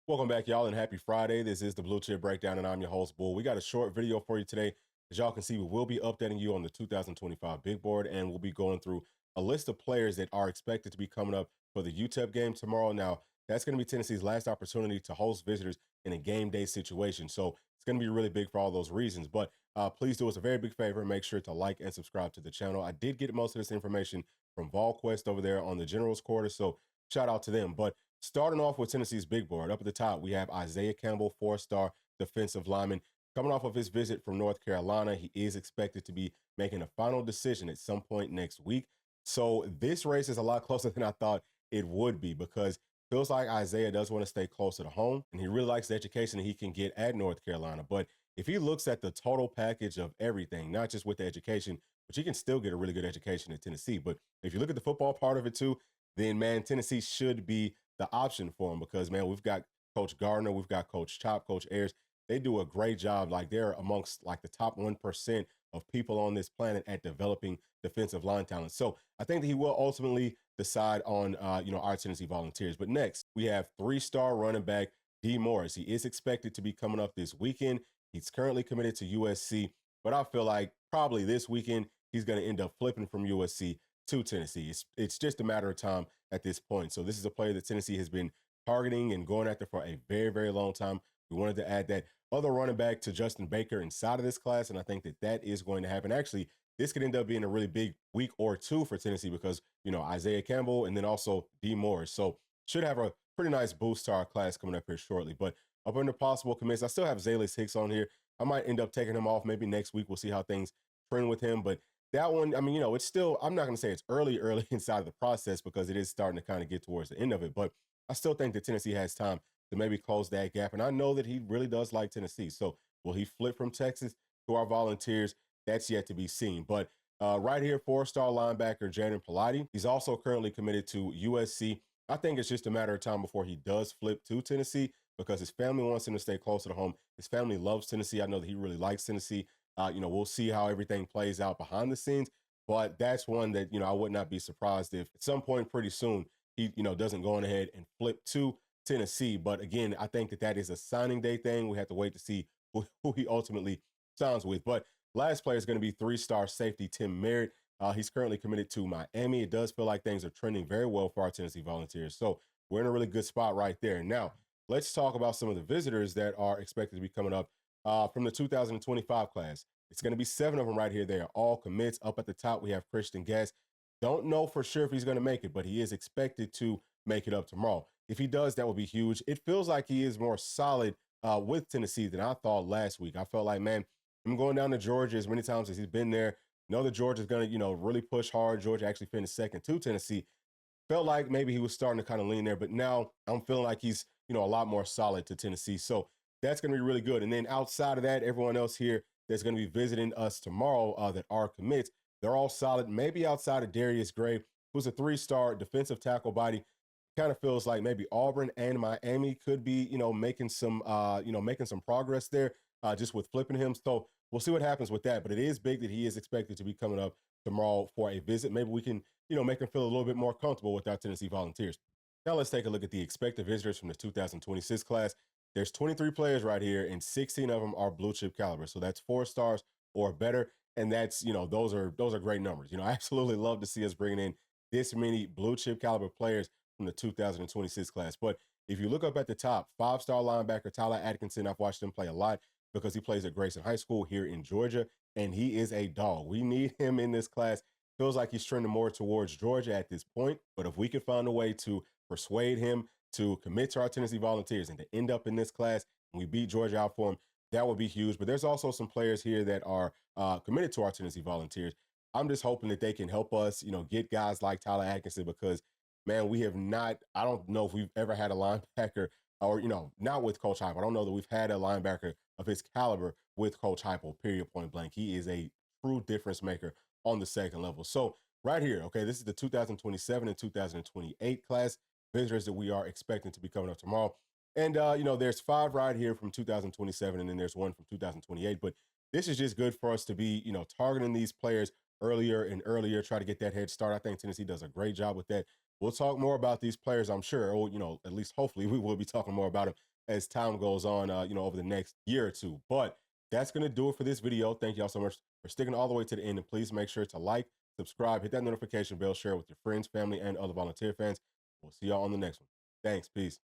Welcome back, y'all, and happy Friday. This is the Bluechip Breakdown, and I'm your host, Bull. We got a short video for you today. As y'all can see, we will be updating you on the 2025 Big Board, and we'll be going through a list of players that are expected to be coming up for the UTEP game tomorrow. Now, that's going to be Tennessee's last opportunity to host visitors in a game day situation. So it's going to be really big for all those reasons. But please do us a very big favor. Make sure to like and subscribe to the channel. I did get most of this information from VolQuest over there on the General's Quarter, so shout out to them. But starting off with Tennessee's big board, up at the top, we have Isaiah Campbell, four-star defensive lineman. Coming off of his visit from North Carolina, he is expected to be making a final decision at some point next week. So this race is a lot closer than I thought it would be because it feels like Isaiah does want to stay closer to home, and he really likes the education that he can get at North Carolina. But if he looks at the total package of everything, not just with the education, but he can still get a really good education at Tennessee. But if you look at the football part of it too, then, man, Tennessee should be the option for him because, man, we've got Coach Gardner, we've got Coach Chop, Coach Ayers. They do a great job. Like, they're amongst like the top 1% of people on this planet at developing defensive line talent. So I think that he will ultimately decide on, our Tennessee Volunteers. But next, we have three-star running back D. Morris. He is expected to be coming up this weekend. He's currently committed to USC, but I feel like probably this weekend he's going to end up flipping from USC to Tennessee. It's just a matter of time at this point. So this is a player that Tennessee has been targeting and going after for a very, very long time. We wanted to add that other running back to Justin Baker inside of this class, and I think that that is going to happen. Actually, this could end up being a really big week or two for Tennessee because, Isaiah Campbell and then also D. Morris. So should have a pretty nice boost to our class coming up here shortly. But up under possible commits, I still have Hicks on here. I might end up taking him off maybe next week. We'll see how things trend with him. But that one, I mean, it's still, I'm not going to say it's early inside of the process because it is starting to kind of get towards the end of it. But I still think that Tennessee has time to maybe close that gap. And I know that he really does like Tennessee. So will he flip from Texas to our Volunteers? That's yet to be seen. But right here, four-star linebacker Jaden Pilati. He's also currently committed to USC. I think it's just a matter of time before he does flip to Tennessee because his family wants him to stay closer to home. His family loves Tennessee. I know that he really likes Tennessee. We'll see how everything plays out behind the scenes, but that's one that, I would not be surprised if at some point pretty soon he, doesn't go on ahead and flip to Tennessee. But again, I think that that is a signing day thing. We have to wait to see who he ultimately signs with. But last player is going to be three-star safety Tim Merritt. He's currently committed to Miami. It does feel like things are trending very well for our Tennessee Volunteers. So we're in a really good spot right there. Now, let's talk about some of the visitors that are expected to be coming up from the 2025 class. It's going to be 7 of them right here. They are all commits. Up at the top, we have Christian Gass. Don't know for sure if he's going to make it, but he is expected to make it up tomorrow. If he does, that would be huge. It feels like he is more solid with Tennessee than I thought last week. I felt like, man, I'm going down to Georgia as many times as he's been there. Know that Georgia's going to, really push hard. Georgia actually finished second to Tennessee. Felt like maybe he was starting to kind of lean there, but now I'm feeling like he's, a lot more solid to Tennessee. So that's going to be really good. And then outside of that, everyone else here that's going to be visiting us tomorrow that are commits, they're all solid. Maybe outside of Darius Gray, who's a 3-star defensive tackle body. Kind of feels like maybe Auburn and Miami could be, making some progress there just with flipping him. So we'll see what happens with that. But it is big that he is expected to be coming up tomorrow for a visit. Maybe we can, make him feel a little bit more comfortable with our Tennessee Volunteers. Now let's take a look at the expected visitors from the 2026 class. There's 23 players right here, and 16 of them are blue chip caliber. So that's 4 stars or better. And that's, those are great numbers. I absolutely love to see us bringing in this many blue chip caliber players from the 2026 class. But if you look up at the top, 5-star linebacker Tyler Atkinson, I've watched him play a lot because he plays at Grayson High School here in Georgia, and he is a dog. We need him in this class. Feels like he's trending more towards Georgia at this point. But if we could find a way to persuade him to commit to our Tennessee Volunteers and to end up in this class and we beat Georgia out for him, that would be huge. But there's also some players here that are committed to our Tennessee Volunteers. I'm just hoping that they can help us, get guys like Tyler Atkinson because, man, we have not, I don't know if we've ever had a linebacker or, not with Coach Heupel. I don't know that we've had a linebacker of his caliber with Coach Heupel, period, point blank. He is a true difference maker on the second level. So right here, okay, this is the 2027 and 2028 class visitors that we are expecting to be coming up tomorrow. And, there's 5 right here from 2027, and then there's 1 from 2028. But this is just good for us to be, targeting these players earlier and earlier, try to get that head start. I think Tennessee does a great job with that. We'll talk more about these players, I'm sure, or, at least hopefully we will be talking more about them as time goes on, over the next year or two. But that's going to do it for this video. Thank y'all so much for sticking all the way to the end. And please make sure to like, subscribe, hit that notification bell, share it with your friends, family, and other volunteer fans. We'll see y'all on the next one. Thanks. Peace.